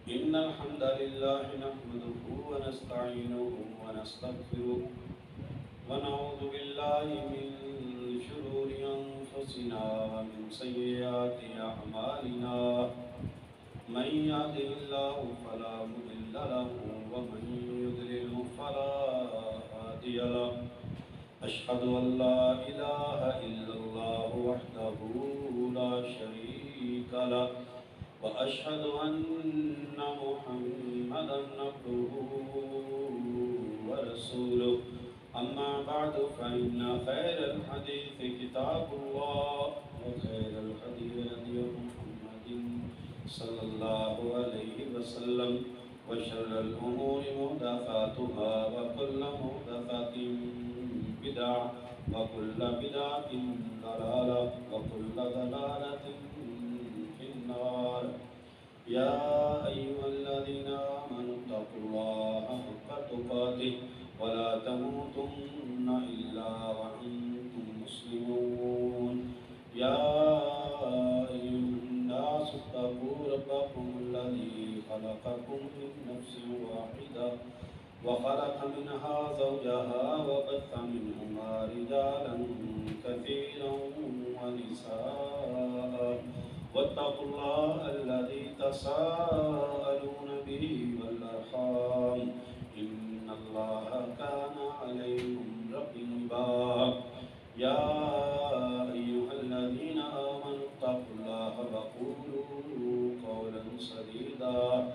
إن الحمد لله نحمده ونستعينه ونستغفره ونعوذ بالله من شرور أنفسنا ومن سيئات أعمالنا من يهده الله فلا مضل له ومن يضلل فلا هادي له أشهد أن لا إله إلا الله وحده لا شريك له وأشهد أن محمدا عبده ورسوله أما بعد فإن خير الحديث كتاب الله وخير الهدي هدي محمد صلى الله عليه وسلم وشر الأمور محدثاتها وكل محدثة بدعة وكل بدعة ضلالة وكل ضلالة في النار يا أيها الذين آمنوا اتقوا الله حق تقاته ولا تموتن إلا وأنتم مسلمون يا أيها الناس اتقوا ربكم الذي خلقكم من نفس واحدة وخلق منها زوجها وبث منهما رجالا كثيرا ونساء واتقوا الله الذي تساءلون به والأرحام إن الله كان عليكم رقيبا يا أيها الذين آمنوا اتقوا الله وقولوا قولا سديدا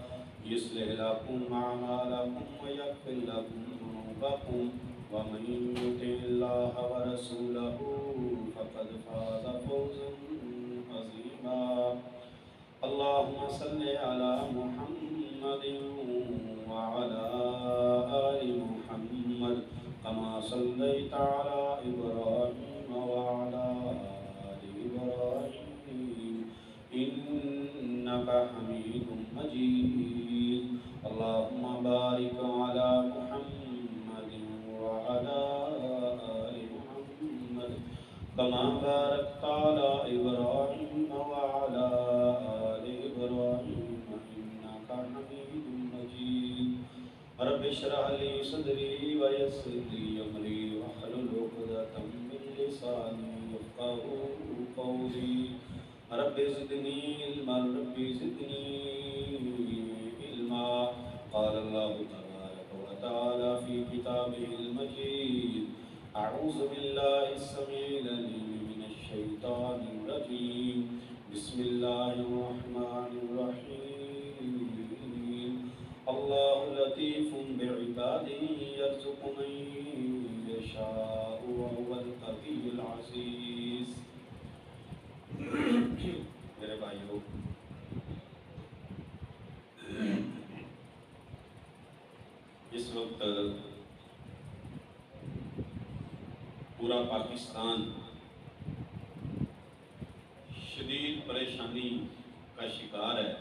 يصلح لكم أعمالكم ويغفر لكم ذنوبكم ومن يطع الله ورسوله فقد فاز فوزا عظيما اللهم صل على محمد وعلى آل محمد كما صليت على إبراهيم وعلى آل إبراهيم إنك حميد مجيد اللهم بارك على محمد وعلى آل محمد كما باركت على إبراهيم وعلى آل إبراهيم إنك حميد مجيد رب اشرح لي صدري ويسر لي أمري واحلل عقدة من لساني يفقهوا قولي رب زدني علما رب زدني علما قال الله تبارك وتعالى في كتابه المجيد أعوذ بالله السميع العليم من الشيطان الرجيم بسم الله الرحمن الرحيم الله لطيف بعباده يرزق من يشاء وهو القوي العزيز میرے بھائیو اس وقت پورا پاکستان شدید پریشانی کا شکار ہے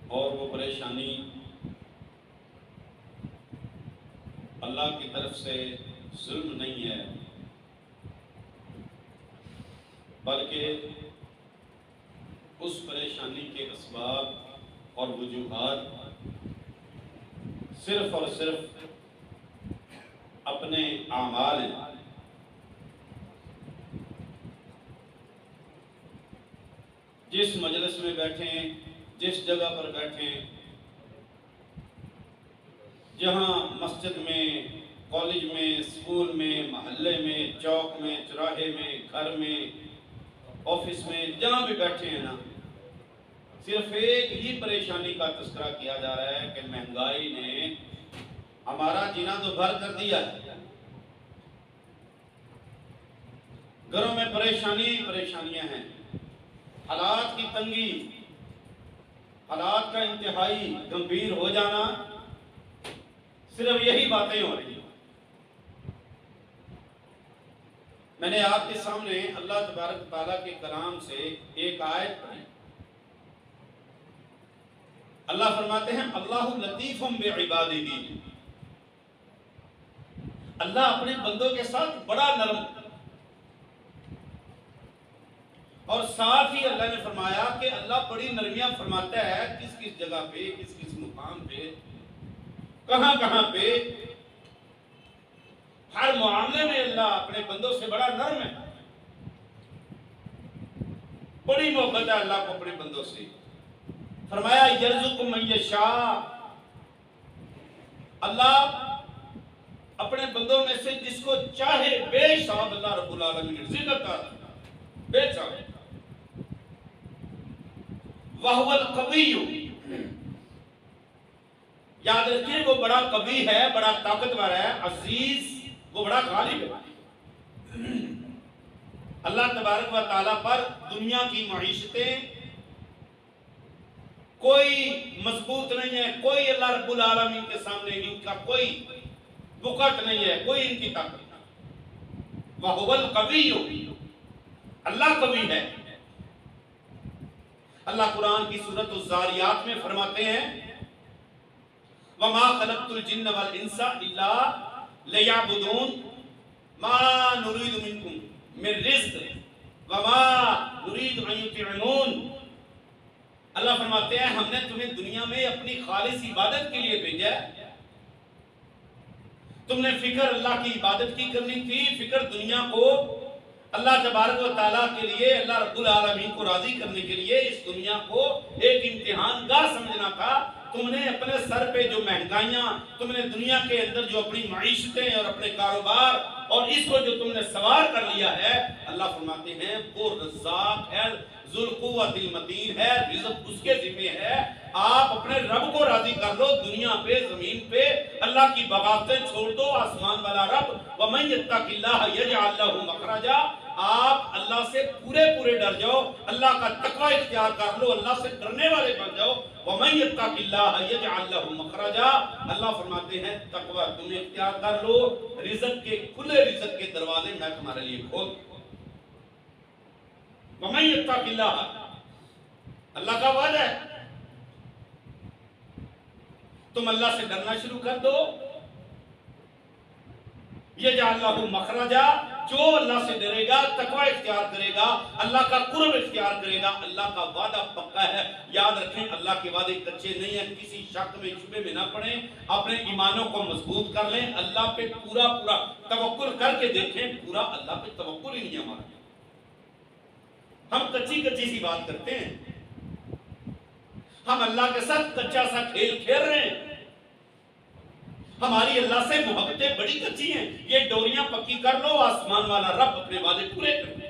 اور وہ پریشانی اللہ کی طرف سے ظلم نہیں ہے بلکہ اس پریشانی کے اسباب اور وجوہات صرف اور صرف اپنے اعمال ہیں جس مجلس میں بیٹھیں جس جگہ پر بیٹھیں جہاں مسجد میں کالج میں اسکول میں محلے میں چوک میں چوراہے میں گھر میں آفس میں جہاں بھی بیٹھے ہیں نا صرف ایک ہی پریشانی کا تذکرہ کیا جا رہا ہے کہ مہنگائی نے ہمارا جینا تو بھر کر دیا ہے گھروں میں پریشانیاں ہیں حالات کی تنگی حالات کا انتہائی گمبھیر ہو جانا صرف یہی باتیں ہو رہی ہیں میں نے آپ کے سامنے اللہ تبارک تعالیٰ کے کلام سے ایک آیت پڑھی اللہ فرماتے ہیں اللہ لطیف بعبادہ اللہ اپنے بندوں کے ساتھ بڑا نرم اور ساتھ ہی اللہ نے فرمایا کہ اللہ بڑی نرمیاں فرماتا ہے کس کس جگہ پہ، کس کس مقام پہ، کہاں کہاں پہ، ہر معاملے میں اللہ اپنے بندوں سے بڑا نرم ہے، بڑی محبت ہے اللہ کو اپنے بندوں سے۔ فرمایا یرزق من یشاء، اللہ اپنے بندوں میں سے جس کو چاہے بے حساب اللہ رب العالمین رزق عطا کرتا ہے، بے حساب۔ وَهُوَ الْقَوِيُّ، یاد رکھیے وہ بڑا قوی ہے، بڑا طاقتور ہے، عزیز، وہ بڑا غالب ہے۔ اللہ تبارک و تعالیٰ پر دنیا کی معیشتیں کوئی مضبوط نہیں ہے، کوئی اللہ رب العالمین کے سامنے ان کا کوئی وقت نہیں ہے، کوئی ان کی طاقت نہیں۔ وَهُوَ الْقَوِيُّ، اللہ قوی ہے۔ اللہ قرآن کی سورۃ الزاریات میں فرماتے ہیں وَمَا خَلَقْتُ الْجِنَّ وَالْإِنسَ إِلَّا لِيَعْبُدُونَ مَا نُرِيدُ مِنْكُمْ مِنْ رِزْقٍ وَمَا نُرِيدُ أَنْ يُطْعِمُونَ۔ اللہ فرماتے ہیں ہم نے تمہیں دنیا میں اپنی خالص عبادت کے لیے بھیجا ہے، تم نے فکر اللہ کی عبادت کی کرنی تھی، فکر دنیا کو اللہ تبارک و تعالیٰ کے لیے، اللہ رب العالمین کو راضی کرنے کے لیے اس دنیا کو ایک امتحان گاہ سمجھنا تھا۔ تم نے اپنے سر پہ جو مہنگائیاں، تم نے دنیا کے اندر جو اپنی معیشتیں اور اپنے کاروبار اور اس کو جو تم نے سوار کر لیا ہے، اللہ فرماتے ہیں وہ رزاق ہے، ذو القوت المتین ہے، رزق اس کے ذمہ ہے۔ آپ اپنے رب کو راضی کر لو، دنیا پہ زمین پہ اللہ کی بغاوتیں چھوڑ دو، آسمان والا رب وَمَن يَتَّقِ اللَّهَ يَجْعَلْ لَهُ مَخْرَجًا، آپ اللہ سے پورے ڈر جاؤ، اللہ کا تقوی اختیار کر لو، اللہ سے ڈرنے والے بن جاؤ۔ وَمَن يَتَّقِ اللَّهَ يَجْعَلْ لَهُ مَخْرَجًا، اللہ فرماتے ہیں تقوی تمہیں اختیار کر لو، رزق کے کھلے رزق کے دروازے میں تمہارے لیے کھول دوں۔ وَمَن يَتَّقِ اللَّهَ، اللہ کا وعدہ ہے، تم اللہ سے ڈرنا شروع کر دو، یجعل لہ مخرجا، جو اللہ سے ڈرے گا، تقوی اختیار کرے گا، اللہ کا قرب اختیار کرے گا، اللہ کا وعدہ پکا ہے۔ یاد رکھیں اللہ کے وعدے کچے نہیں ہیں، کسی شک میں شبے میں نہ پڑیں، اپنے ایمانوں کو مضبوط کر لیں، اللہ پہ پورا توکل کر کے دیکھیں، پورا اللہ پہ توکل ہی نہیں ہمارا۔ ہم کچی سی بات کرتے ہیں، ہم اللہ کے ساتھ کچا سا کھیل کھیل رہے ہیں، ہماری اللہ سے محبتیں بڑی کچی ہیں، یہ ڈوریاں پکی کر لو، آسمان والا رب اپنے وعدے پورے کر لے۔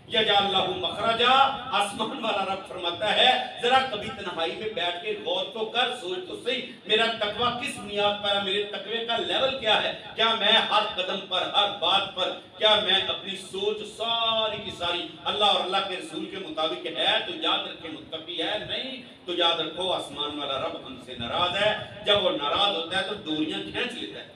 یجعل لہ مخرجا، آسمان والا رب فرماتا ہے ذرا کبھی تنہائی میں بیٹھ کے غور تو کر، سوچ تو صحیح میرا تقوی کس بنیاد پر ہے، میرے تقوی کا لیول کیا ہے، کیا میں ہر قدم پر، ہر بات پر، کیا میں اپنی سوچ ساری کی ساری اللہ اور اللہ کے رسول کے مطابق ہے؟ تو یاد رکھیں متقی ہے، نہیں تو یاد رکھو آسمان والا رب ہم سے ناراض ہے۔ جب وہ ناراض ہوتا ہے تو ڈوریاں کھینچ لیتا ہے۔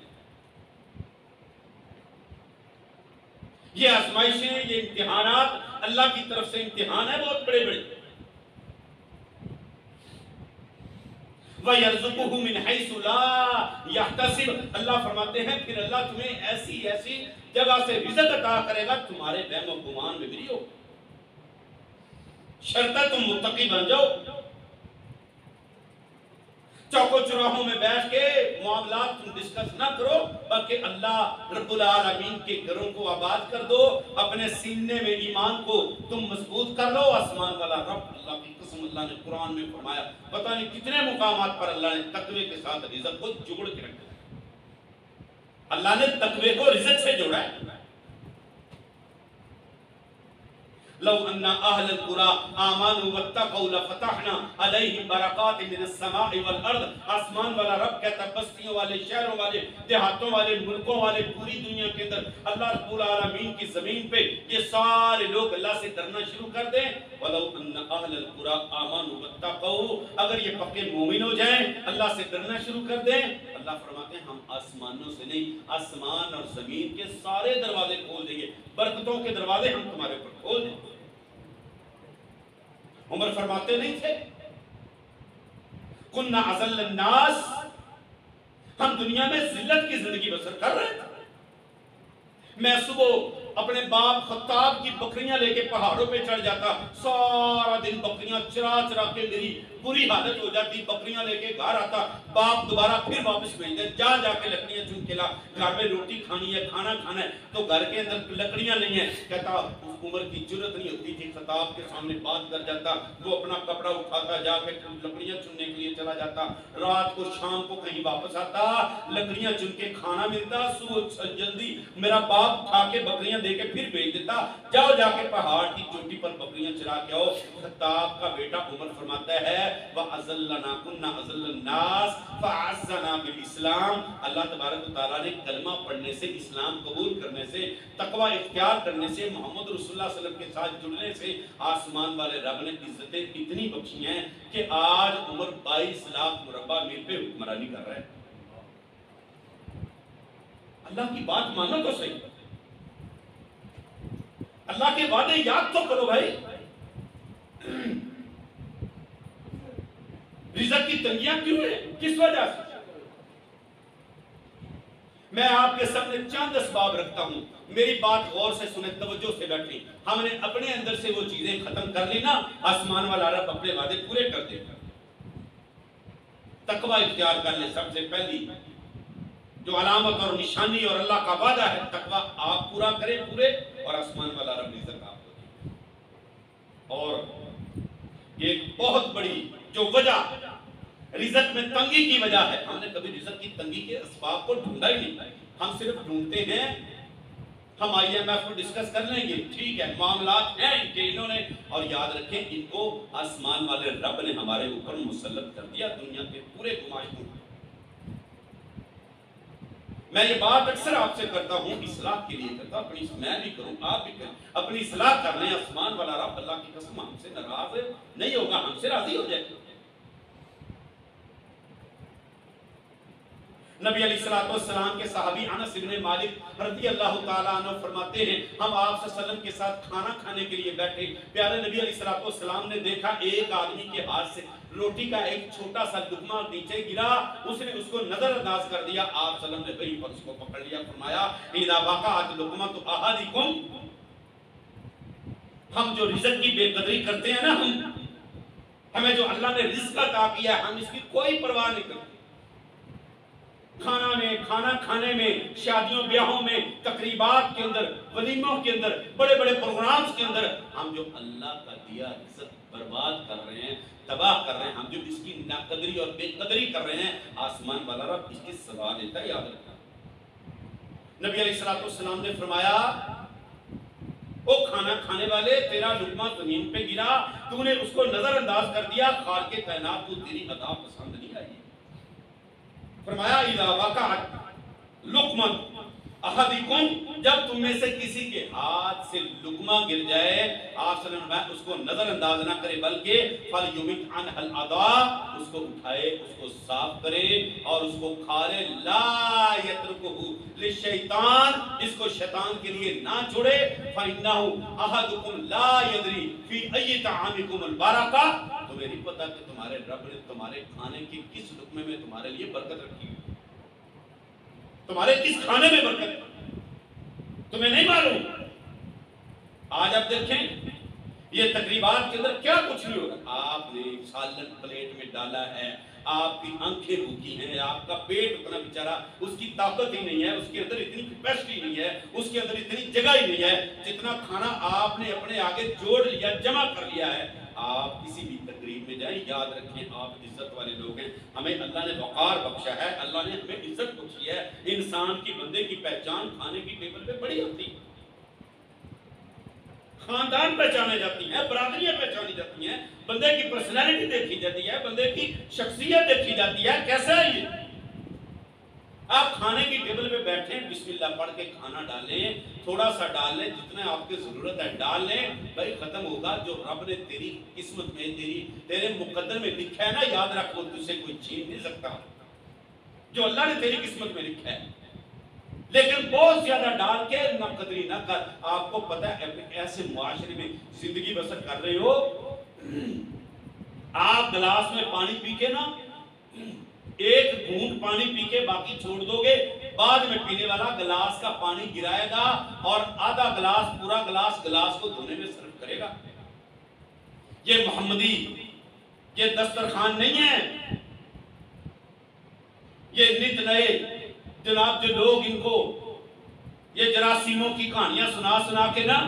یہ آزمائشیں، یہ امتحانات اللہ کی طرف سے امتحان ہے بہت بڑے۔ وَيَرْزُقُهُ مِنْ حَيْثُ لَا يَحْتَسِبُ، اللہ فرماتے ہیں پھر اللہ تمہیں ایسی جگہ سے رزق عطا کرے گا تمہارے وہم و گمان میں بھی نہیں ہو، شرط ہے تم متقی بن جاؤ۔ چوکو چراہوں میں بیٹھ کے معاملات تم ڈسکس نہ کرو، بلکہ اللہ رب العالمین کے گھروں کو آباد کر دو، اپنے سینے میں ایمان کو تم مضبوط کر لو۔ آسمان والا رب، اللہ کی قسم، اللہ نے قرآن میں فرمایا، پتہ نہیں کتنے مقامات پر اللہ نے تقوی کے ساتھ رزق کو جوڑ کے رکھا ہے۔ اللہ نے تقوی کو رزق سے جوڑا ہے۔ لو ان اہل القرى آمنوا واتقوا لفتحنا علیہم برکات من السماء والارض، آسمان والا رب کہتا ہے بستیوں والے، شہروں والے، دیہاتوں والے، ملکوں والے، پوری دنیا کے اندر اللہ رب العالمین کی زمین پہ یہ سارے لوگ اللہ سے ڈرنا شروع کر دیں۔ ولو ان اہل القرى آمنوا واتقوا، اگر یہ پکے مومن ہو جائیں، اللہ سے ڈرنا شروع کر دیں، اللہ فرماتے ہیں ہم آسمانوں سے نہیں، آسمان اور زمین کے سارے دروازے کھول دیں گے، برکتوں کے دروازے ہم تمہارے اوپر کھول دیں گے۔ عمر فرماتے نہیں تھے کُنَّا أَذَلَّ النَّاسِ، ہم دنیا میں ذلت کی زندگی بسر کر رہے تھے، میں صبح اپنے باپ خطاب کی بکریاں لے کے پہاڑوں پہ چڑھ جاتا، سارا دن بکریاں چرا چرا کے میری بری حالت ہو جاتی، بکریاں لے کے گھر آتا، باپ دوبارہ پھر واپس بھیج دے، جا جا کے لکڑیاں چن کے لا، گھر میں روٹی کھانی ہے، کھانا کھانا ہے، تو گھر کے اندر لکڑیاں نہیں ہیں۔ کہتا اس عمر کی جرت نہیں ہوتی تھی خطاب کے سامنے بات کر جاتا، وہ اپنا کپڑا اٹھاتا، جا کے لکڑیاں چننے کے لیے چلا جاتا، رات کو شام کو کہیں واپس آتا، لکڑیاں چن کے کھانا ملتا، صبح جلدی میرا باپ اٹھا کے بکریاں دے کے پھر بھیج دیتا، جاؤ جا کے پہاڑ کی چوٹی پر بکریاں چرا کے آؤ۔ خطاب کا بیٹا عمر فرماتا ہے وَأَذَلَّنَا كُنَّا أَذَلَّ النَّاسِ فَأَعَزَّنَا بِالْإِسْلَامِ، اللہ تبارک و تعالیٰ نے کلمہ پڑھنے سے، اسلام قبول کرنے سے، تقوی اختیار کرنے سے، محمد رسول اللہ صلی اللہ علیہ وسلم کے ساتھ جڑنے سے آسمان والے رب نے عزتیں اتنی بخشی ہیں کہ آج عمر 22 لاکھ مربع میل پہ حکمرانی کر رہا ہے۔ اللہ کی بات مانو تو صحیح، اللہ کے وعدے یاد تو کرو بھائی۔ رزق کی تنگیاں کیوں ہیں؟ کس وجہ سے؟ میں آپ کے سامنے چند اسباب رکھتا ہوں، میری بات غور سے سنیں، توجہ سے بیٹھیں۔ ہم نے اپنے اندر سے وہ چیزیں ختم کر لی نا، آسمان والا رب اپنے وعدے پورے کر دے گا۔ تقوی اختیار کر لیں، سب سے پہلی جو علامت اور نشانی اور اللہ کا وعدہ ہے، تقوی آپ پورا کریں پورے، اور آسمان والا رب رزق آپ کو دے۔ اور ایک بہت بڑی جو وجہ رزق میں تنگی کی وجہ ہے، ہم نے کبھی رزق کی تنگی کے اسباب کو ڈھونڈا ہی نہیں، ہم صرف ڈھونڈتے ہیں ہم IMF کو ڈسکس کر لیں گے، ٹھیک ہے، معاملات ہیں ان کے، انہوں نے، اور یاد رکھیں ان کو آسمان والے رب نے ہمارے اوپر مسلط کر دیا دنیا کے پورے گماشتوں۔ میں یہ بات اکثر آپ سے کرتا ہوں، اصلاح کے لیے کرتا ہوں، اپنی میں بھی کروں، آپ بھی کریں، اپنی اصلاح کر لیں، آسمان والا رب اللہ کی قسم ہم سے ناراض نہیں ہوگا، ہم سے راضی ہو جائے گا۔ نبی علیہ السلام کے صحابی انس بن مالک رضی اللہ تعالیٰ عنہ فرماتے ہیں ہم آپ صلی اللہ علیہ وسلم کے ساتھ کھانا کھانے کے لیے بیٹھے، پیارے نبی علیہ السلام نے دیکھا ایک آدمی کے ہاتھ سے روٹی کا ایک چھوٹا سا لقمہ نیچے گرا، اس نے اس کو نظر انداز کر دیا، آپ صلی اللہ علیہ وسلم نے وہیں پر اس کو پکڑ لیا، فرمایا اذا وقعت لقمۃ احدکم، ہم جو رزق کی بے قدری کرتے ہیں نا، ہمیں جو اللہ نے رزق عطا کیا ہے ہم اس کی کوئی پرواہ نہیں کرتے، کھانا کھانے میں، شادیوں بیاہوں میں، تقریبات کے اندر، ولیموں کے اندر، بڑے بڑے پروگرامز کے اندر ہم جو اللہ کا دیا رزق برباد کر رہے ہیں، تباہ کر رہے ہیں، ہم جو اس کی ناقدری اور بے قدری کر رہے ہیں، آسمان والا رب اس کی سزا دیتا ہے، یاد رکھنا۔ نبی علیہ السلام نے فرمایا او کھانا کھانے والے، تیرا لقمہ زمین پہ گرا، تو نے اس کو نظر انداز کر دیا، خالق کائنات کو تیری عطا پسند نہیں آئی۔ فرمایا اذا وقعت لقمۃ احدکم، جب تم میں سے کسی کے ہاتھ سے لقمہ گر جائے، آپ صلی اللہ علیہ وسلم اس کو نظر انداز نہ کرے بلکہ فَلْيُمِتْ عَنْهَا الْأَعْضَاءَ، اس کو اٹھائے، اس کو صاف کرے اور اس کو کھا لے، لا يَتْرُكُهُ لِلشَّيْطَانِ، اس کو شیطان کے لیے نہ چھوڑے، فَإِنَّهُ أَحَدُكُمْ لَا يَدْرِي فِي أَيِّ طَعَامِكُمُ الْبَرَكَةُ، تمہیں نہیں پتا کہ تمہارے رب نے تمہارے کھانے کے کس لقمے میں تمہارے لیے برکت رکھی ہے، تمہارے کس کھانے میں برکت تمہیں نہیں معلوم۔ آج آپ دیکھیں یہ تقریبات کے اندر کیا کچھ نہیں ہو رہا، آپ نے سالن پلیٹ میں ڈالا ہے، آپ کی آنکھیں بھوکی ہیں، آپ کا پیٹ اتنا بیچارہ اس کی طاقت ہی نہیں ہے، اس کے اندر اتنی کیپیسٹی نہیں ہے، اس کے اندر اتنی جگہ ہی نہیں ہے، جتنا کھانا آپ نے اپنے آگے جوڑ لیا، جمع کر لیا ہے۔ آپ کسی بھی تقریب میں جائیں، یاد رکھیں آپ عزت والے لوگ ہیں، ہمیں اللہ نے وقار بخشا ہے، اللہ نے ہمیں عزت بخشی ہے۔ انسان کی، بندے کی پہچان کھانے کی ٹیبل پہ بڑی ہوتی ہے، خاندان پہچانے جاتی ہیں، برادریاں پہچانی جاتی ہیں، بندے کی پرسنالٹی دیکھی جاتی ہے، بندے کی شخصیت دیکھی جاتی ہے، کیسا ہے یہ؟ آپ کھانے کی ٹیبل پہ بیٹھیں، بسم اللہ پڑھ کے کھانا ڈالیں، تھوڑا سا ڈال لیں، جتنے آپ کی ضرورت ہے ڈال لیں، بھائی ختم ہوگا۔ جو رب نے تیری قسمت میں، تیرے مقدر میں لکھا ہے نا، یاد رکھ وہ تجھ سے کوئی چھین نہیں سکتا، جو اللہ نے تیری قسمت میں لکھا ہے۔ لیکن بہت زیادہ ڈال کے نہ قدری نہ کر۔ آپ کو پتہ ہے ایسے معاشرے میں زندگی بسر کر رہے ہو، آپ گلاس میں پانی پی کے نا، ایک گھونٹ پانی پی کے باقی چھوڑ دو گے، بعد میں پینے والا گلاس کا پانی گرائے گا اور آدھا گلاس پورا گلاس کو دھونے میں صرف کرے گا. یہ محمدی، یہ دسترخوان نہیں ہے. یہ نت نئے جناب جو لوگ ان کو یہ جراثیموں کی کہانیاں سنا سنا کے نا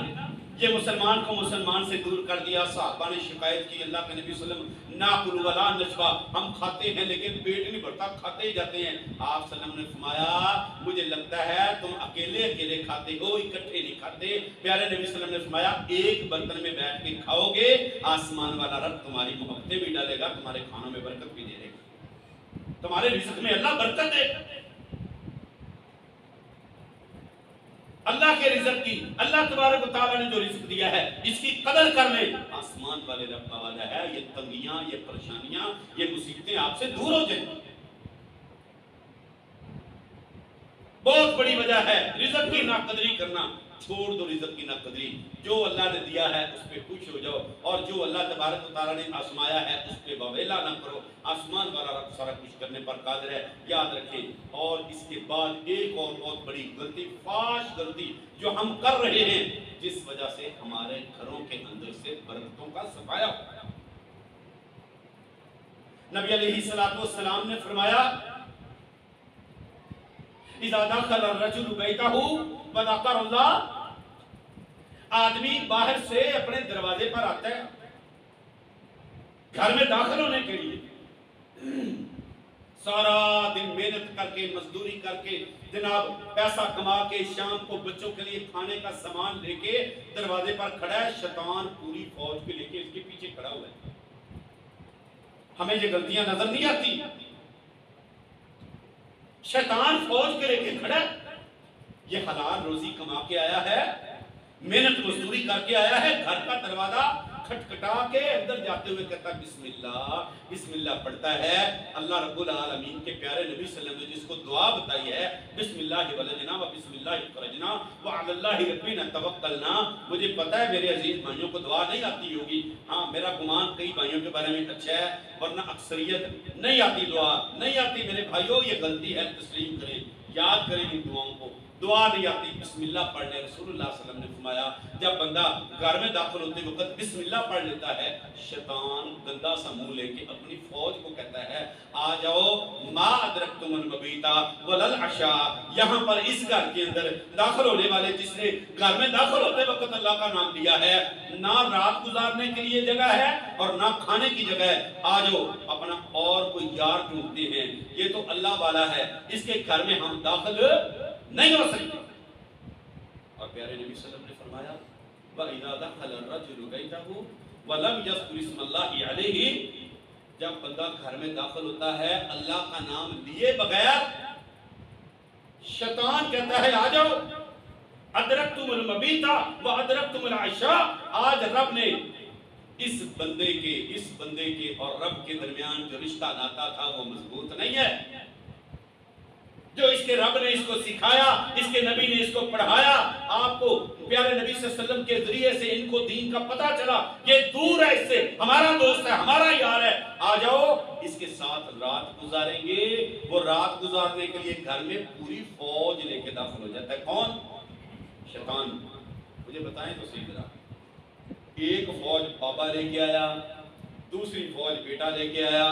یہ مسلمان کو مسلمان سے دور کر دیا. صحابہ نے شکایت کی اللہ کے نبی صلی اللہ علیہ وسلم ناکل ولا نشبع، ہم کھاتے ہیں لیکن پیٹ نہیں بھرتا، کھاتے ہی جاتے ہیں. آپ صلی اللہ علیہ وسلم نے فرمایا مجھے لگتا ہے تم اکیلے اکیلے کھاتے ہو، اکٹھے نہیں کھاتے. پیارے نبی صلی اللہ علیہ وسلم نے فرمایا ایک برتن میں بیٹھ کے کھاؤ گے آسمان والا رب تمہاری محبتیں بھی ڈالے گا، تمہارے کھانوں میں برکت بھی دے دے گا، تمہارے رزق میں اللہ برکت دے. اللہ کے رزق کی اللہ تبارک و تعالیٰ نے جو رزق دیا ہے اس کی قدر کر لیں. آسمان والے رب کا وعدہ ہے یہ تنگیاں، یہ پریشانیاں، یہ مصیبتیں آپ سے دور ہو جائیں. بہت بڑی وجہ ہے رزق کی ناقدری کرنا. چھوڑ دو رزق کی ناقدری، جو اللہ نے دیا ہے اس پہ خوش ہو جاؤ، اور جو اللہ تبارک و تعالیٰ نے آزمایا ہے اس پہ واویلا نہ کرو. آسمان والا رب سارا کچھ کرنے پر قادر ہے، یاد رکھیں. اور اس کے بعد ایک اور بہت بڑی غلطی، فاش غلطی جو ہم کر رہے ہیں جس وجہ سے ہمارے گھروں کے اندر سے برکتوں کا صفایا ہو گیا. نبی علیہ السلام نے فرمایا اذا دخل الرجل بیتہ وذکر اللہ، آدمی باہر سے اپنے دروازے پر آتا ہے گھر میں داخل ہونے کے لیے، سارا دن محنت کر کے مزدوری کر کے جناب پیسہ کما کے شام کو بچوں کے لیے کھانے کا سامان لے کے دروازے پر کھڑا ہے، شیطان پوری فوج کے لے کے اس کے پیچھے کھڑا ہوا ہے. ہمیں یہ غلطیاں نظر نہیں آتی. شیطان فوج کے لے کے کھڑا ہے، یہ حلال روزی کما کے آیا ہے، محنت مزدوری کر کے آیا ہے، گھر کا دروازہ کھٹکھٹا کے اندر جاتے ہوئے کہتا ہے بسم اللہ پڑھتا ہے. اللہ رب العالمین کے پیارے نبی صلی اللہ علیہ وسلم نے جس کو دعا بتائی ہے بسم اللہ ولجنا و بسم اللہ خرجنا وعلی اللہ ربنا توکلنا. مجھے پتا ہے میرے عزیز بھائیوں کو دعا نہیں آتی ہوگی، ہاں میرا گمان کئی بھائیوں کے بارے میں اچھا ہے، ورنہ اکثریت نہیں آتی، دعا نہیں آتی. میرے بھائیوں یہ غلطی ہے، تسلیم کریں، یاد کریں ان دعاؤں کو. دعا نہیں آتی، بسم اللہ پڑھنے. رسول اللہ صلی اللہ علیہ وسلم نے فرمایا جب بندہ گھر میں داخل ہوتے وقت بسم اللہ پڑھ لیتا ہے، شیطان گندا سا منہ لے کے اپنی فوج کو کہتا ہے آ جاؤ ما ادرکتم المبیتا وللعشاء. یہاں پر اس گھر کے اندر داخل ہونے والے جس نے گھر میں داخل ہوتے وقت اللہ کا نام لیا ہے، نہ رات گزارنے کے لیے جگہ ہے اور نہ کھانے کی جگہ ہے، آ جاؤ اپنا اور کوئی یار ڈھونڈتے ہیں، یہ تو اللہ والا ہے، اس کے گھر میں ہم داخل نہیں ہو سکتے. اور پیارے نبی صلی اللہ علیہ وسلم نے فرمایا وَإِذَا دَخَلَ الرَّجُلُ بَيْتَهُ وَلَمْ يَذْكُرِ اسْمَ اللَّهِ عَلَيْهِ. جب بندہ گھر میں داخل ہوتا ہے اللہ کا نام لیے بغیر، شیطان کہتا ہے آ جاؤ ادرکتم المبیتا وادرکتم العشاء. آج رب نے اس بندے کے اور رب کے درمیان جو رشتہ ناتا تھا وہ مضبوط نہیں ہے. جو اس کے رب نے اس کو سکھایا، اس کے نبی نے اس کو پڑھایا، آپ کو پیارے نبی صلی اللہ علیہ وسلم کے ذریعے سے ان کو دین کا پتہ چلا، یہ دور ہے اس سے، ہمارا دوست ہے، ہمارا یار ہے، آ جاؤ اس کے ساتھ رات گزاریں گے. وہ رات گزارنے کے لیے گھر میں پوری فوج لے کے داخل ہو جاتا ہے. کون؟ شیطان. مجھے بتائیں تو صحیح ذرا، ایک فوج بابا لے کے آیا، دوسری فوج بیٹا لے کے آیا،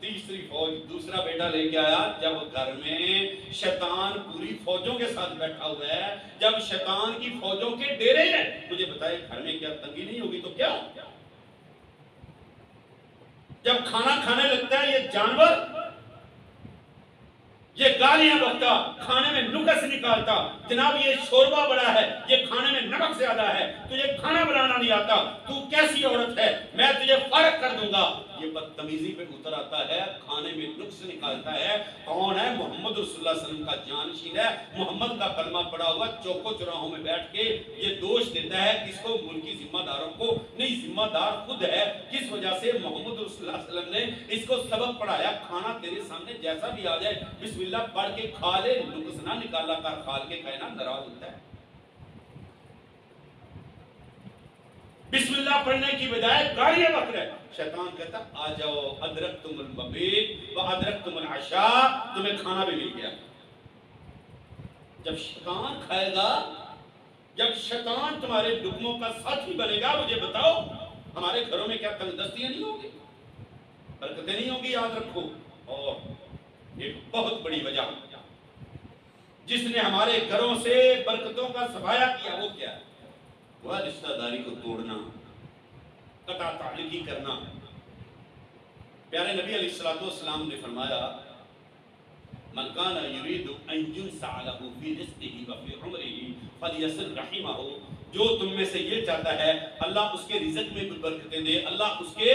تیسری فوج دوسرا بیٹا لے کے آیا. جب گھر میں شیطان پوری فوجوں کے ساتھ بیٹھا ہوا ہے، جب شیطان کی فوجوں کے ڈیرے ہیں، مجھے بتائیں گھر میں کیا تنگی نہیں ہوگی تو کیا؟ جب کھانا کھانے لگتا ہے یہ جانور، یہ گالیاں بکتا، کھانے میں نکس نکالتا، جناب یہ شوربہ بڑا ہے، یہ کھانے میں نمک زیادہ ہے، تجھے کھانا بنانا نہیں آتا، تو کیسی عورت ہے، میں تجھے فارغ کر دوں گا. یہ بدتمیزی پہ اتر آتا ہے، کھانے میں نقص نکالتا ہے. کون ہے؟ محمد رسول اللہ صلی اللہ علیہ وسلم کا جانشین ہے، محمد کا کلمہ پڑا ہوا، چوکوں چوراہوں میں بیٹھ کے یہ دوش دیتا ہے کس کو؟ ملکی ذمہ داروں کو. نہیں، ذمہ دار خود ہے، کس وجہ سے؟ محمد رسول اللہ صلی اللہ علیہ وسلم نے اس کو سبق پڑھایا، کھانا تیرے سامنے جیسا بھی آ جائے بسم اللہ پڑھ کے کھا لے، نقص نہ نکالا کر. کھال کے کہنا ناراض ہوتا ہے. بسم اللہ پڑھنے کی بجائے گالیاں بک رہے. شیطان کہتا آ جاؤ ادرکتم المبیت و ادرکتم العشاء، تمہیں کھانا بھی مل گیا. جب شیطان کھائے گا، جب شیطان تمہارے لقموں کا ساتھی بنے گا، مجھے بتاؤ ہمارے گھروں میں کیا تنگ دستیاں نہیں ہوگی، برکتیں نہیں ہوگی؟ یاد رکھو۔ اور ایک بہت بڑی وجہ جس نے ہمارے گھروں سے برکتوں کا سفایا کیا وہ کیا ہے؟ وہ رشتہ داری کو توڑنا، قطع تعلقی کرنا۔ پیارے نبی علیہ الصلوۃ والسلام نے فرمایا من کان یرید ان ينسع له في رزقه وفي عمره فليصل رحمه، جو تم میں سے یہ چاہتا ہے اللہ اس کے رزق میں بھی برکتیں دے، اللہ اس کے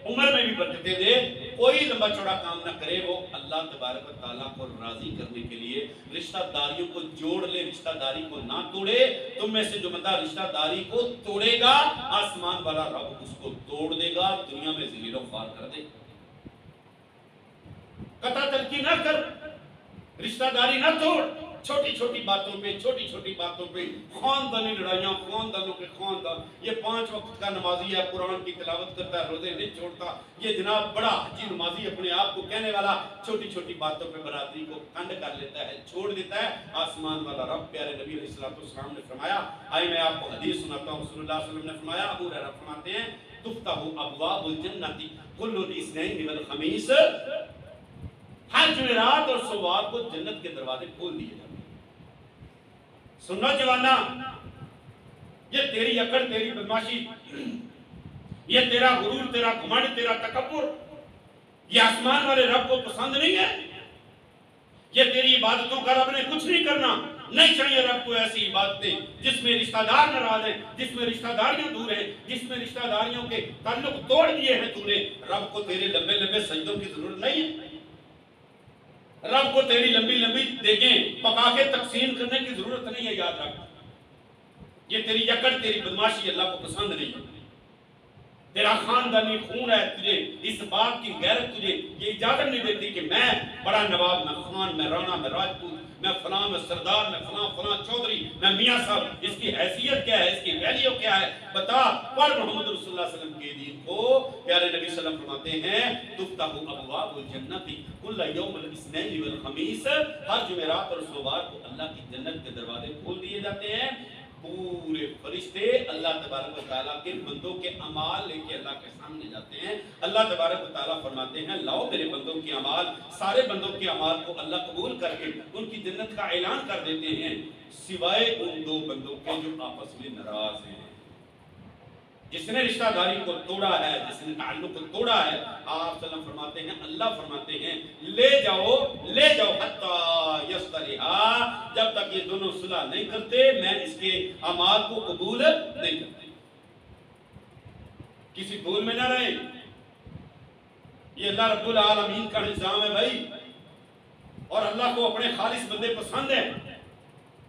عمر میں بھی برکتیں دے، کوئی لمبا چوڑا کام نہ کرے، وہ اللہ تبارک و تعالیٰ کو راضی کرنے کے لیے رشتہ داریوں کو جوڑ لے، رشتہ داری کو نہ توڑے۔ تم میں سے جو بندہ رشتہ داری کو توڑے گا، آسمان والا رب اس کو توڑ دے گا، دنیا میں ذلیل و خوار کر دے گا۔ قطع تلقی نہ کر، رشتہ داری نہ توڑ، چھوٹی چھوٹی باتوں پہ خاندانی لڑائیاں، خاندانوں کے خاندان، یہ 5 وقت کا نمازی ہے، قرآن کی تلاوت کرتا ہے، روزے نہیں چھوڑتا، یہ جناب بڑا حجی نمازی اپنے آپ کو کہنے والا، چھوٹی چھوٹی باتوں پہ برادری کو کنڈ کر لیتا ہے، چھوڑ دیتا ہے۔ آسمان والا رب، پیارے نبی علیہ الصلوۃ والسلام نے فرمایا، آئے میں آپ کو حدیث سناتا ہوں، رسول اللہ صلی اللہ علیہ وسلم نے فرمایا، ابو ہریرہ فرماتے ہیں تفتح ابواب الجنت کل الاثنین والخمیس، ہر جمعرات اور سوار کو جنت کے دروازے کھول دیے جاتے ہیں۔ سنو جوانا، یہ تیری اکڑ، تیری بدماشی، یہ تیرا غرور، تیرا گھمنڈ، تیرا تکبر، یہ آسمان والے رب کو پسند نہیں ہے۔ یہ تیری عبادتوں کا رب نے کچھ نہیں کرنا، نہیں چاہیے رب کو ایسی عبادتیں جس میں رشتہ دار ناراض ہیں، جس میں رشتہ داریاں دور ہیں، جس میں رشتہ داریوں کے تعلق توڑ دیے ہیں تو نے۔ رب کو تیرے لمبے لمبے سجدوں کی ضرورت نہیں ہے، رب کو تیری لمبی لمبی دیگیں پکا کے تقسیم کرنے کی ضرورت نہیں ہے۔ یاد رکھ، یہ تیری یکڑ، تیری بدماشی اللہ کو پسند نہیں ہے۔ تیرا خاندانی خون ہے، تجھے اس بات کی غیرت تجھے یہ اجازت نہیں دیتی کہ میں بڑا نواب، میں خان، میں رانا، میں راجپوت، میں فلاں، میں سردار، میں فلاں چودھری، میں میاں صاحب۔ اس کی حیثیت کیا ہے، اس کی ویلیو کیا ہے؟ بتا پڑھ محمد رسول اللہ صلی اللہ علیہ وسلم کے دین کو۔ پیارے نبی صلی اللہ علیہ وسلم فرماتے ہیں تفتح ابواب الجنت کل یوم الاثنین والخمیس، ہر جمعرات اور سوار کو اللہ کی جنت کے دروازے کھول دیے جاتے ہیں۔ پورے فرشتے اللہ تبارک و تعالیٰ کے بندوں کے اعمال لے کے اللہ کے سامنے جاتے ہیں۔ اللہ تبارک و تعالیٰ فرماتے ہیں لاؤ میرے بندوں کے اعمال، سارے بندوں کے اعمال کو اللہ قبول کر کے ان کی جنت کا اعلان کر دیتے ہیں، سوائے ان 2 بندوں کے جو آپس میں ناراض ہیں۔ جس نے رشتہ داری کو توڑا ہے، جس نے تعلق کو توڑا ہے، آپ صلی اللہ علیہ وسلم فرماتے ہیں، اللہ فرماتے ہیں لے جاؤ حتی یصطلحا، جب تک یہ دونوں صلح نہیں کرتے میں اس کے اعمال کو قبول نہیں کرتے۔ کسی بھول میں نہ رہیں، یہ اللہ رب العالمین کا نظام ہے بھائی، اور اللہ کو اپنے خالص بندے پسند ہیں۔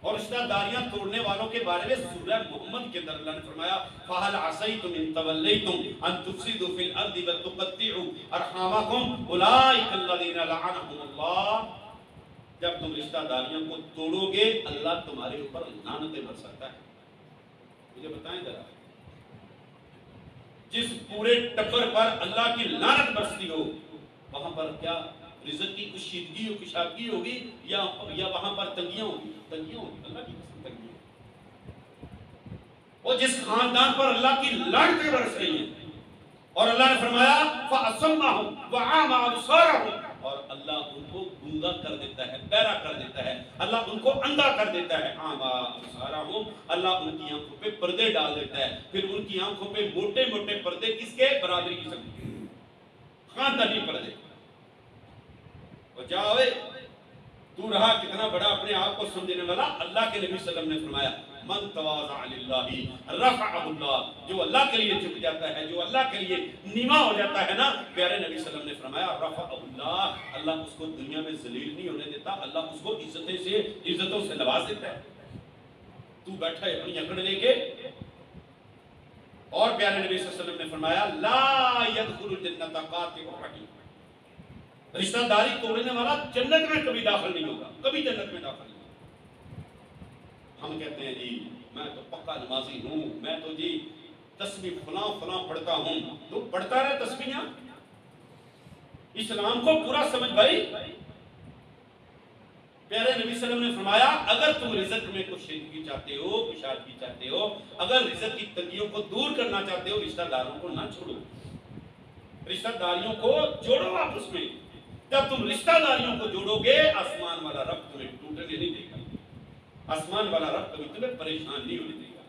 اور رشتہ داریاں توڑنے والوں کے بارے میں سورہ محمد کے اندر اللہ نے فرمایا فَهَلْ عَصَيْتُمْ إِن تَوَلَّيْتُمْ أَن تُفْسِدُوا فِي الْأَرْضِ وَتُقَطِّعُوا أَرْحَامَكُمْ أُولَٰئِكَ الَّذِينَ لَعَنَهُمُ اللَّهُ، جب تم رشتہ داریاں کو توڑو گے اللہ تمہارے اوپر لعنتیں برساتا ہے۔ مجھے بتائیں ذرا، جس پورے ٹبر پر اللہ کی لعنت برستی ہو وہاں پر کیا رزق کی کشیدگی و کشادگی ہوگی یا وہاں پر تنگیاں ہوگی؟ تنگیاں ہوگی، اللہ کی قسم تنگیاں۔ اور جس خاندان پر اللہ کی لعنتیں برس رہی ہیں اور اللہ نے فرمایا فَأَصَمَّهُمْ وَعَامَ أَبْصَارَهُمْ، اور اللہ ان کو گونگا کر دیتا ہے، بہرا کر دیتا ہے، اللہ ان کو اندھا کر دیتا ہے۔ عَامَ أَبْصَارَهُمْ، اللہ ان کی آنکھوں پہ پردے ڈال دیتا ہے، پھر ان کی آنکھوں پہ موٹے موٹے پردے، کس کے؟ برادری کی سب خاندانی پردے۔ اور جاوے تو رہا کتنا بڑا اپنے آپ کو سمجھنے والا، اللہ کے نبی صلی اللہ علیہ وسلم نے فرمایا من تواضع للہ رفعہ اللہ، جو اللہ کے لیے جھک جاتا ہے، جو اللہ کے لیے نیواں ہو جاتا ہے نا، پیارے نبی صلی اللہ علیہ وسلم نے فرمایا رفعہ اللہ، اللہ اس کو دنیا میں ذلیل نہیں ہونے دیتا، اللہ اس کو عزتوں سے نواز دیتا ہے۔ تو بیٹھا ہے اپنی اکڑ لے کے، اور پیارے نبی صلی اللہ علیہ وسلم نے فرمایا لا يدخل الجنت قاطع الرحم، رشتہ داری توڑنے والا جنت میں کبھی داخل نہیں ہوگا، کبھی جنت میں داخل نہیں ہوگا۔ ہم کہتے ہیں جی میں تو پکا نمازی ہوں، میں تو جی تسبیح فلاں پڑھتا ہوں، تو پڑھتا رہے تسبیحاں، اسلام کو پورا سمجھ بھائی، پیارے نبی صلی اللہ علیہ وسلم نے فرمایا اگر تم رزق میں کچھ شریکی چاہتے ہو، کشادگی چاہتے ہو، اگر رزق کی تنگیوں کو دور کرنا چاہتے ہو، رشتہ داروں کو نہ چھوڑو، رشتہ داریوں کو جوڑو آپس میں. جب تم رشتہ داریوں کو جوڑو گے آسمان والا رب تمہیں ٹوٹنے نہیں دے گا، آسمان والا رب کبھی تمہیں پریشان نہیں ہونے دے گا.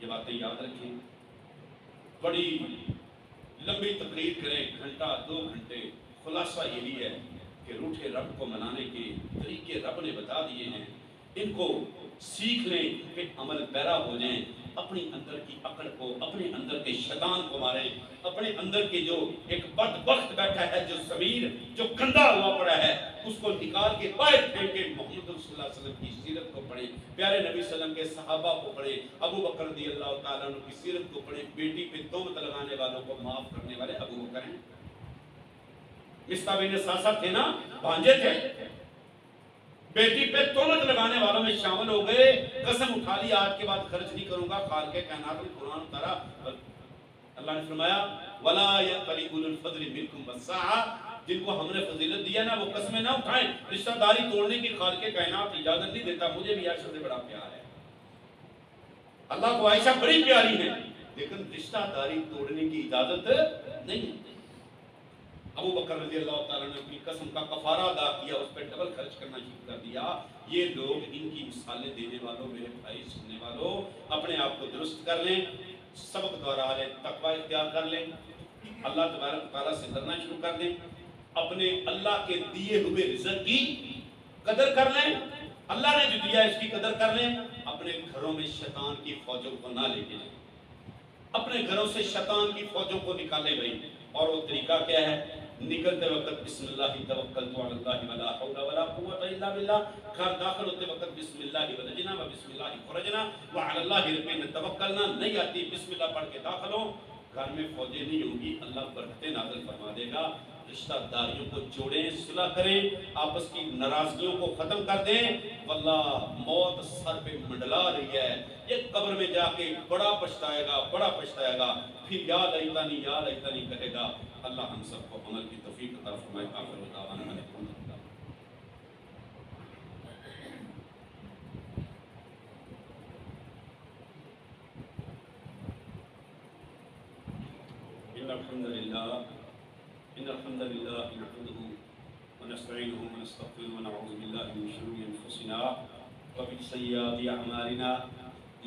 یہ باتیں یاد رکھیں. بڑی لمبی تقریر کریں، گھنٹہ 2 گھنٹے، خلاصہ یہی ہے کہ روٹھے رب کو منانے کے طریقے رب نے بتا دیے ہیں. ان کو سیکھ لیں کہ عمل پیرا ہو جائیں. اپنی اندر کی عقل کو، اپنے اندر کے شیطان کو ماریں. اپنے اندر کے جو ایک بدبخت بیٹھا ہے، جو ضمیر جو گندا ہوا پڑا ہے، اس کو نکال کے باہر پھینک کے محمد صلی اللہ علیہ وسلم کی سیرت کو پڑھیں، پیارے نبی صلی اللہ علیہ وسلم کے صحابہ کو پڑھیں، ابو بکر رضی اللہ تعالیٰ عنہ کی سیرت کو پڑھیں. بیٹی پہ تہمت لگانے والوں کو معاف کرنے والے ابو بکر ہیں. مصطح بن اساسہ تھے نا، بھانجے تھے، بیٹی پہ تہمت لگانے والوں میں شامل ہو گئے. قسم اٹھا لی آج کے بعد خرچ نہیں کروں گا. خالق کائنات نے قرآن اتارا، اللہ نے فرمایا وَلَا يَأْتَلِ أُولُو الْفَضْلِ مِنْكُمْ وَالسَّعَةِ، جن کو ہم نے فضیلت دیا نا وہ قسمیں نہ اٹھائیں. رشتہ داری توڑنے کی خالق کائنات اجازت نہیں دیتا. مجھے بھی عائشہ سے بڑا پیار ہے، اللہ کو عائشہ بڑی پیاری ہے، لیکن رشتہ داری توڑنے کی اجازت نہیں ہے. ابو بکر رضی اللہ تعالیٰ نے اپنی قسم کا کفارہ ادا کیا، اس پہ ڈبل خرچ کرنا شروع کر دیا. یہ لوگ ان کی مثالیں دینے والوں، میرے بھائی سننے والوں، اپنے آپ کو درست کر لیں، سبق دوہرا لیں، تقوی اختیار کر لیں، اللہ تبارک تعالیٰ سے ڈرنا شروع کر دیں، اپنے اللہ کے دیے ہوئے رزق کی قدر کر لیں، اللہ نے جو دیا اس کی قدر کر لیں. اپنے گھروں میں شیطان کی فوجوں کو نہ لے کے جائیں، اپنے گھروں سے شیطان کی فوجوں کو نکالے بھائی. اور وہ طریقہ کیا ہے؟ نکلتے وقت بسم اللہ توکلت علی اللہ ولا حول ولا قوت الا باللہ. گھر داخل ہوتے وقت بسم اللہ ولجنا و بسم اللہ خرجنا وعلی اللہ ربنا توکلنا. نہیں آتی بسم اللہ پڑھ کے داخل ہو، گھر میں فوجیں نہیں ہوں گی، اللہ برکتیں نازل فرما دے گا. رشتہ داریوں کو جوڑیں، صلح کریں، آپس کی ناراضگیوں کو ختم کر دیں. واللہ موت سر پہ منڈلا رہی ہے، یہ قبر میں جا کے بڑا پچھتائے گا، بڑا پچھتائے گا، پھر یا لیتنی یا لیتنی کہے گا. اللہ ہم سب کو عمل کی توفیق عطا فرمائے. آخر دعوانا الحمد للہ. إن الحمد لله نحمده ونستعينه ونستغفره ونعوذ بالله من شرور أنفسنا ومن سيئات أعمالنا.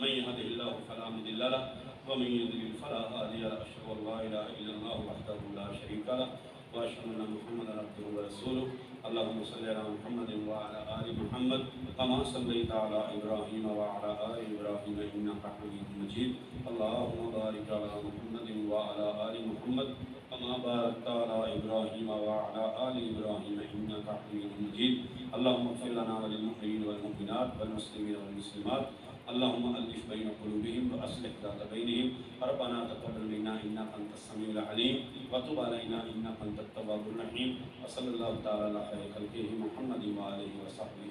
من يهده الله فلا مضل له ومن يضلل فلا هادي له. أشهد أن لا إله إلا الله وحده لا شريك له وأشهد أن محمدا عبده ورسوله. اللهم صل على محمد وعلى آل محمد كما صليت على إبراهيم وعلى آل إبراهيم إنك حميد مجيد. اللهم بارك على محمد وعلى آل محمد كما باركت على إبراهيم وعلى آل إبراهيم إنك حميد مجيد. اللهم اغفر لنا وللمؤمنين والمؤمنات والمسلمين والمسلمات. اللهم ألف بين قلوبهم وأصلح ذات بينهم. ربنا تقبل منا إنك أنت السميع العليم وتب علينا إنك أنت التواب الرحيم. وصلى الله تعالى على خير خلقه محمد وآله وصحبه.